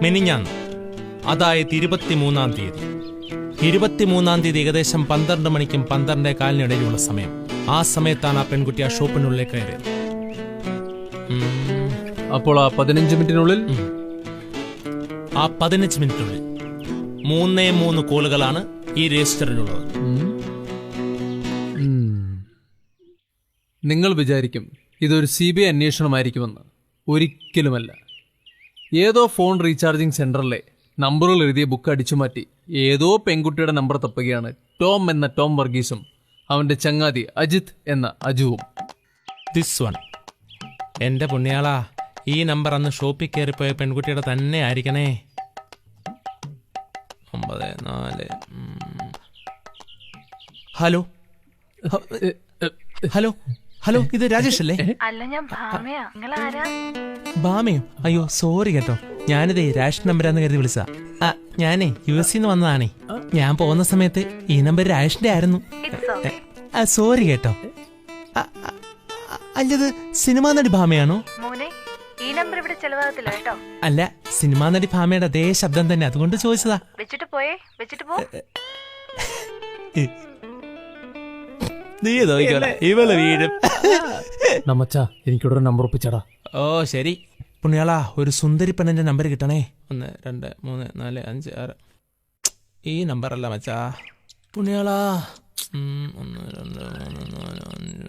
മെനിഞ്ഞാന്ന്, അതായത് 23-ാം തീയതി. 23-ാം തീയതി ഏകദേശം 12 മണിക്കും 12:15 ഇടയിലുള്ള സമയം. ആ സമയത്താണ് ആ പെൺകുട്ടി ആ ഷോപ്പിനുള്ളിൽ കയറിയത്. അപ്പോൾ ആ 15 മിനിറ്റിനുള്ളിൽ ആ 15 മിനിറ്റിനുള്ളിൽ 3 കോളുകളാണ് ഈ രജിസ്റ്ററിലുള്ളത്. നിങ്ങൾ വിചാരിക്കും ഇതൊരു CBI അന്വേഷണമായിരിക്കുമെന്ന്. ഒരിക്കലുമല്ല. ഏതോ ഫോൺ റീചാർജിംഗ് സെന്ററിലെ നമ്പറുകൾ എഴുതിയ ബുക്ക് അടിച്ചുമാറ്റി ഏതോ പെൺകുട്ടിയുടെ നമ്പർ തപ്പുകയാണ് ടോം എന്ന ടോം വർഗീസും അവന്റെ ചങ്ങാതി അജിത് എന്ന അജുവും. This one. എന്റെ പുണ്യാളാ, ഈ നമ്പർ അന്ന് ഷോപ്പിൽ കയറിപ്പോയ പെൺകുട്ടിയുടെ തന്നെ ആയിരിക്കണേ. 94. ഹലോ ഹലോ ഹലോ, ഇത് രാജേഷ് അല്ലേ? അല്ല, ഞാൻ ഭാമയാ. നിങ്ങളാരാ? ഭാമയോ? അയ്യോ സോറി കേട്ടോ, ഞാനിതേ രാജ് നമ്പരാന്ന് കരുതി വിളിച്ചാ. ഞാനേ US വന്നതാണേ. ഞാൻ പോകുന്ന സമയത്ത് ഈ നമ്പർ രാജേഷിന്റെ ആയിരുന്നു. സോറി കേട്ടോ. അല്ലത് സിനിമാ നടി ഭാമയാണോ? മോനെ, ഈ നമ്പർ ഇവിടെ ചെലവാകത്തില്ല കേട്ടോ. അല്ല, സിനിമാ നടി ഭാമയുടെ അതേ ശബ്ദം തന്നെ, അതുകൊണ്ട് ചോദിച്ചതാ. വെച്ചിട്ട് പോ. ഇവള് വീടും. നമ്മച്ചാ, എനിക്കിവിടെ നമ്പർ ഒപ്പിച്ചടാ. ഓ ശരി പുണ്യാളാ, ഒരു സുന്ദരി പെണ്ണിന്റെ നമ്പർ കിട്ടണേ. 1 2 3 4 5 6. ഈ നമ്പർ അല്ല മച്ചാ പുണ്യാളാ. 1 2 3 4 5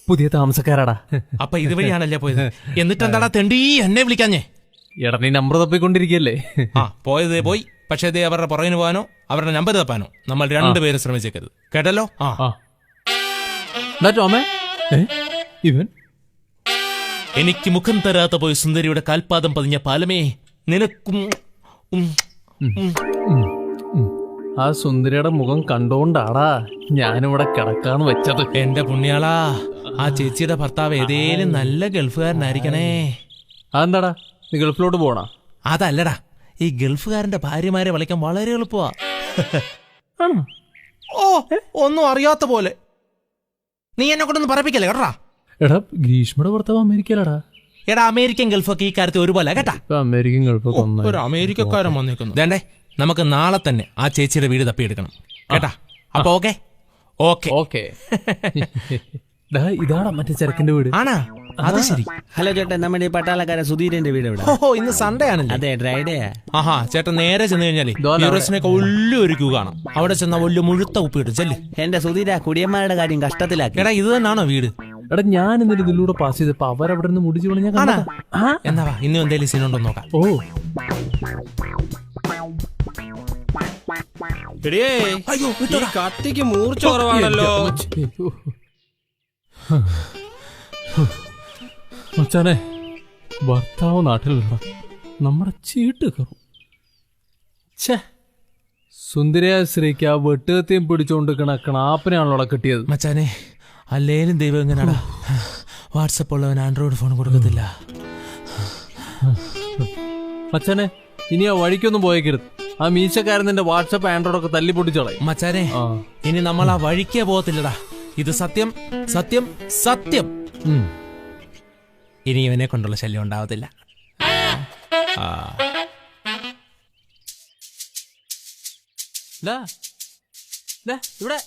പുതിയ താമസക്കാരാടാ. അപ്പൊ ഇതുവഴിയാണല്ലേ പോയത്? എന്നിട്ട് എന്താടാ തെണ്ടി എന്നെ വിളിക്കാഞ്ഞേ? എടാ, നീ നമ്പർ തപ്പിക്കൊണ്ടിരിക്കല്ലേ? പോയതേ പോയി. പക്ഷേ ഇതേ അവരുടെ പുറകിന് പോകാനോ അവരുടെ നമ്പർ തപ്പാനോ നമ്മൾ രണ്ടുപേരും ശ്രമിച്ചേക്കരുത്, കേട്ടല്ലോ? ഇവൻ എനിക്ക് മുഖം തരാത്ത പോയി സുന്ദരിയുടെ കാൽപാദം പതിഞ്ഞ പാലമേ, നിനക്കും ആ സുന്ദരിയുടെ മുഖം കണ്ടോണ്ടാടാ ഞാനിവിടെ കിടക്കാന്ന് വെച്ചത്. എന്റെ പുണ്യാളാ, ആ ചേച്ചിയുടെ ഭർത്താവ് ഏതേലും നല്ല ഗൾഫുകാരനായിരിക്കണേ. അതെന്താടാ, നീ ഗൾഫിലോട്ട് പോണ? അതല്ലടാ, ഈ ഗൾഫുകാരന്റെ ഭാര്യമാരെ വിളിക്കാൻ വളരെ എളുപ്പമാ. ഓ, ഒന്നും അറിയാത്ത പോലെ. നീ എന്നെ കൊണ്ടൊന്നും പറപ്പിക്കല്ലേ കേട്ടാ. എടാ, ഗ്രീഷ്മയുടെ ഭർത്താവ് അമേരിക്കയിലടാ. എടാ, അമേരിക്കൻ ഗൾഫൊക്കെ ഈ കാര്യത്തിൽ ഒരുപോലെ കേട്ടാ. അമേരിക്കൻ ഗൾഫൊക്കെ ഒരു അമേരിക്കക്കാരൻ വന്നേക്കുന്നു. വേണ്ടേ, നമുക്ക് നാളെ തന്നെ ആ ചേച്ചിയുടെ വീട് തപ്പിയെടുക്കണം കേട്ടാ. അപ്പൊ ഓക്കെ ഓക്കെ ഓക്കെ. ഇതാടാ മറ്റേ ചെറുക്കന്റെ വീട്. ആണാ? അത് ശരി. ഹലോ ചേട്ടൻ, നമ്മുടെ ഈ പട്ടാളക്കാരൻ സുധീരന്റെ വീട് എവിടെ? ഓഹോ, ഇന്ന് സൺഡേ ആണല്ലേ? അതെ, ഡ്രൈഡേയാ. ആഹാ, ചേട്ടൻ നേരെ ചെന്ന് കഴിഞ്ഞാലേ യൂറോസിനൊക്കെ വലിയ ഒരു ക്യൂ കാണാം. അവിടെ ചെന്നാ വലിയ മുഴുത്ത ഉപ്പ് കിട്ടും. ചെല്ലി. എന്റെ സുധീര, കുടിയന്മാരുടെ കാര്യം കഷ്ടത്തിലാക്കി. എടാ, ഇത് തന്നെയാണോ വീട്? എടാ, ഞാൻ എന്നിട്ട് ഇതിലൂടെ പാസ് ചെയ്തപ്പോ അവരവിടെ നിന്ന് മുടിച്ചു കൊണ്ട് ഞാൻ എന്നാ ഇന്നും എന്തേലും സീനുണ്ടോ നോക്കാം. ഓ അയ്യോ, കത്തിക്ക് മൂർച്ച കുറവാണല്ലോ. മച്ചാനെ, ഭർത്താവ് നാട്ടിലുള്ള നമ്മുടെ ചീട്ട് കയറും. സുന്ദരിയായ സ്ത്രീക്ക് ആ വെട്ടുകത്തിയും പിടിച്ചോണ്ട് കണാപ്പനാണല്ലോ കിട്ടിയത്. മച്ചാനെ, അല്ലേലും ദൈവം എങ്ങനെയാടാ, വാട്സപ്പ് ഉള്ളവൻ ആൻഡ്രോയിഡ് ഫോൺ കൊടുക്കത്തില്ല. മച്ചാനെ, ഇനി ആ വഴിക്കൊന്നും പോയേക്കരുത്. ആ മീശക്കാരൻ നിന്റെ വാട്സപ്പ് ആൻഡ്രോയിഡ് ഒക്കെ തല്ലി പൊട്ടിച്ചോളായി. മച്ചാനെ, ഇനി നമ്മൾ ആ വഴിക്കേ പോകത്തില്ലടാ. ഇത് സത്യം സത്യം സത്യം. ഇനി ഇവനെ കൊണ്ടുള്ള ശല്യം ഉണ്ടാവത്തില്ല. ഇവിടെ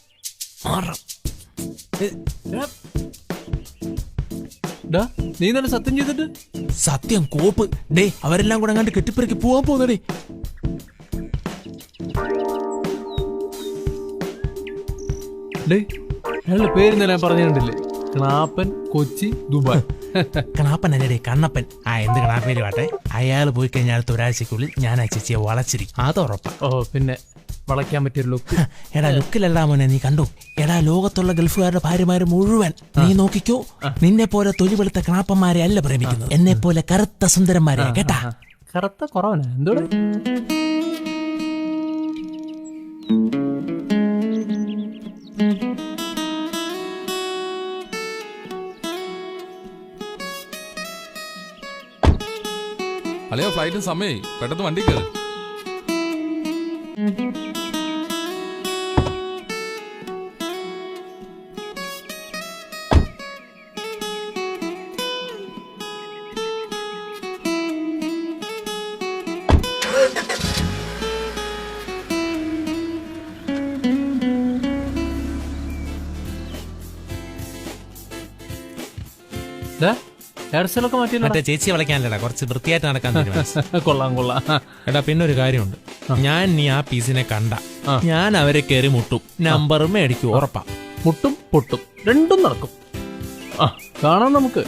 നീ തന്നെ സത്യം ചെയ്തിട്ട്? സത്യം കോപ്പ്. ഡേ, അവരെല്ലാം കൂടെ അങ്ങാണ്ട് കെട്ടിപ്പിറക്കി പോവാൻ പോകുന്നടേ. ഡേ അയാളുടെ പേര് ഞാൻ പറഞ്ഞിട്ടില്ലേ, ക്ലാപ്പൻ കൊച്ചി ദുബായ്. കണാപ്പൻ അല്ലേ കണ്ണപ്പൻ. എന്ത് കണാപ്പേര് വാട്ടെ, അയാൾ പോയി കഴിഞ്ഞാൽ അടുത്ത ഒരാഴ്ചക്കുള്ളിൽ ഞാൻ ആ ചേച്ചിയെ വളച്ചിരിക്കും, അത് ഉറപ്പാ. ഓ പിന്നെ വളയ്ക്കാൻ പറ്റിയൊരു ലുക്ക്. എടാ ലുക്കിലല്ല മോനെ, നീ കണ്ടു. എടാ ലോകത്തുള്ള ഗൾഫുകാരുടെ ഭാര്യമാര് മുഴുവൻ നീ നോക്കിക്കോ, നിന്നെ പോലെ തൊലിവെളുത്ത കണാപ്പന്മാരെ അല്ല പ്രേമിക്കുന്നത്, എന്നെ പോലെ കറുത്ത സുന്ദരന്മാരെ. കേട്ടാ? കറുത്ത കുറവനാ എന്തോ. അല്ലയോ ഫ്ലൈറ്റിന് സമയമായി, പെട്ടെന്ന് വണ്ടി കയറി. ഹെയർസ്റ്റൈലൊക്കെ മാറ്റിയല്ലോ. മറ്റേ ചേച്ചിയെ വിളിക്കാനല്ലടാ, കുറച്ച് വൃത്തിയായിട്ട് നടക്കാൻ തീരുമാനിച്ചു. കൊള്ളാം കൊള്ളാം. എടാ പിന്നെ ഒരു കാര്യമുണ്ട്, ഞാൻ നീ ആ പീസിനെ കണ്ട ഞാൻ അവരെ കയറി മുട്ടും, നമ്പറും മേടിക്കും, ഉറപ്പാ. മുട്ടും പൊട്ടും രണ്ടും നടക്കും. കാണാം നമുക്ക്.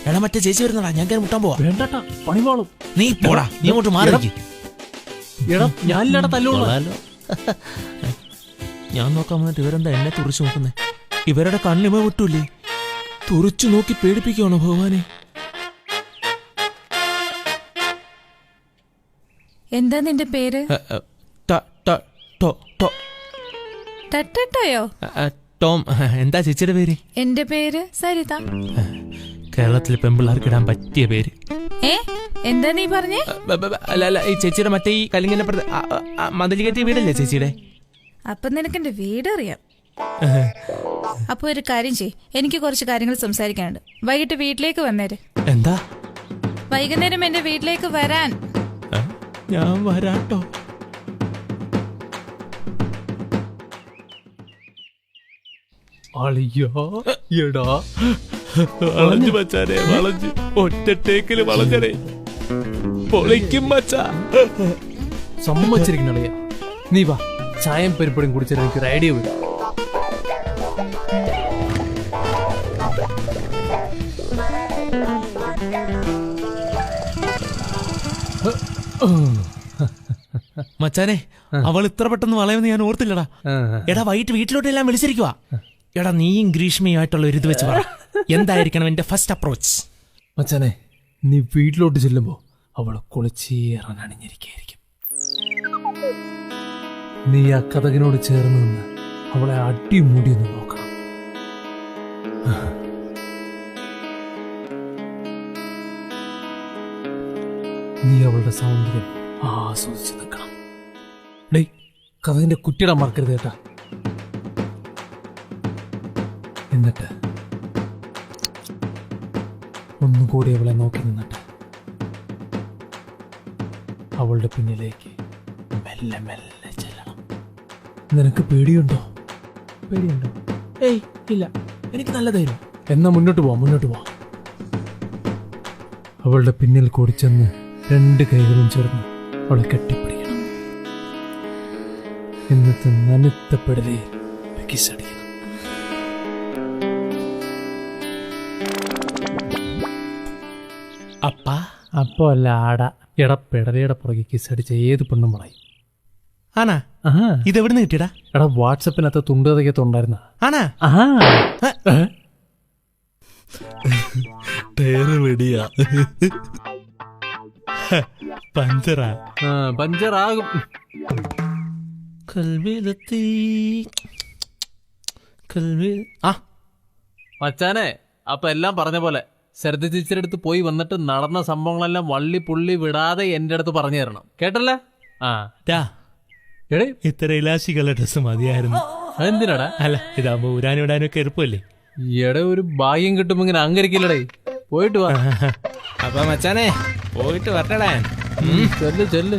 എടാ മറ്റേ ചേച്ചി വരുന്നടാ, ഞാൻ കയറി മുട്ടാൻ പോവാ. വേണ്ടട്ടാ, പണിപാളും. നീ പോടാ, നീ അങ്ങോട്ട് മാറി. എടാ ഞാനില്ലടാ തല്ലുള്ളൂ. ഞാൻ നോക്കാൻ വന്നിട്ട് ഇവരെന്താ എന്നെ തുറിച്ചു നോക്കുന്നേ? ഇവരുടെ കണ്ണിമ വിട്ടൂല്ലേ, തുറിച്ചു നോക്കി പേടിപ്പിക്കുവാണോ ഭഗവാനെ? എന്താ നിന്റെ പേര്? ടട്ടോ? ടോം. എന്താ ചേച്ചിയുടെ പേര്? എന്റെ പേര് സരിത. കേരളത്തിലെ പെമ്പിള്ളാർക്ക് ഇടാൻ പറ്റിയ പേര്. എന്താ നീ പറഞ്ഞേ? അല്ല ഈ ചേച്ചിയുടെ മറ്റേ ഈ കലിങ്ങനെ മതിൽ കെട്ടിയ വീടല്ലേ ചേച്ചിയുടെ? അപ്പൊ നിനക്ക് എന്റെ വീട് അറിയാം. അപ്പൊ ഒരു കാര്യം ചെയ്യ്, എനിക്ക് കുറച്ച് കാര്യങ്ങൾ സംസാരിക്കാനുണ്ട്. വൈകിട്ട് വീട്ടിലേക്ക് വന്നേര്. എന്താ? വൈകുന്നേരം എന്റെ വീട്ടിലേക്ക് വരാൻ. ഞാൻ വരാട്ടോ. എടാ വളഞ്ഞു മച്ചാനെ, വളഞ്ഞു ഒറ്റത്തേക്കില് വളഞ്ഞടേ, പൊളിക്കും മച്ചാ. സമ്മതിച്ചിരിക്കണ. നീ വാ, ചായം പരിപ്പടിയും കുടിച്ചാൽ എനിക്കൊരു ഐഡിയ വരും. മച്ചാനെ, അവൾ ഇത്ര പെട്ടെന്ന് വളയുമെന്ന് ഞാൻ ഓർത്തില്ലടാ. എടാ വൈകിട്ട് വീട്ടിലോട്ടെല്ലാം വിളിച്ചിരിക്കുവാ. എടാ നീയും ഗ്രീഷ്മയുമായിട്ടുള്ള ഒരു ഇത് വെച്ച് പറ, എന്തായിരിക്കണം എന്റെ ഫസ്റ്റ് അപ്രോച്ച്? മച്ചാനെ, നീ വീട്ടിലോട്ട് ചെല്ലുമ്പോ അവളെ കുളിച്ചേറാൻ അണിഞ്ഞിരിക്കായിരിക്കും. നീ ആ കഥകിനോട് ചേർന്ന് നിന്ന് അവളെ അടിമുടി ഒന്ന് നോക്കണം. നീ അവളുടെ സൗന്ദര്യം ആസ്വദിച്ച് നിൽക്കണം. ഡേ കഥകിന്റെ കുറ്റിയിടാൻ മറക്കരുത് കേട്ടാ. എന്നിട്ട് ഒന്നുകൂടി അവളെ നോക്കി നിന്നിട്ട് അവളുടെ പിന്നിലേക്ക് മെല്ലെ മെല്ലെ ചെല്ലണം. നിനക്ക് പേടിയുണ്ടോ? പേടിയുണ്ടോ? ഏയ് ഇല്ല, എനിക്ക് നല്ല ധൈര്യം. എന്നാ മുന്നോട്ട് പോവാം. അവളുടെ പിന്നിൽ കൂടി ചെന്ന് രണ്ട് കൈകളും ചേർന്ന് അവളെ കെട്ടിപ്പിടിക്കണം. എന്നിട്ട് നനുത്ത പെടലയിൽ കിസ്സടിക്കണം. അപ്പോ അല്ല ആട. എടാ പെടലയുടെ പുറകെ കിസ്സടിച്ച ഏത് പെണ്ണും വളയും. ആണാ? ഇതെവിടുന്ന് കിട്ടിയടാ? എടാ വാട്സപ്പിനകത്ത് തുണ്ടതൊക്കെത്തുണ്ടായിരുന്ന. ആണാ? ടയറ് വെടിയാ, പഞ്ചറാകും. മച്ചാനെ, അപ്പൊ എല്ലാം പറഞ്ഞ പോലെ സരിത ചേച്ചിയുടെ അടുത്ത് പോയി വന്നിട്ട് നടന്ന സംഭവങ്ങളെല്ലാം വള്ളി പുള്ളി വിടാതെ എന്റെ അടുത്ത് പറഞ്ഞു തരണം, കേട്ടല്ലേ? എടേ ഇത്ര ഇലാശികളുടെ ഡ്രസ് മതിയായിരുന്നു. അതെന്തിനാടാ? അല്ല ഇതാകുമ്പോ ഊരാനും ഇടാനും ഒക്കെ എളുപ്പമല്ലേ. ഈയിടെ ഒരു ഭാഗ്യം കിട്ടുമ്പോ ഇങ്ങനെ അഹങ്കരിക്കില്ലടേ. പോയിട്ട് വാ. അപ്പൊ മച്ചാനെ പോയിട്ട് വരട്ടടാ. ചെല്ല്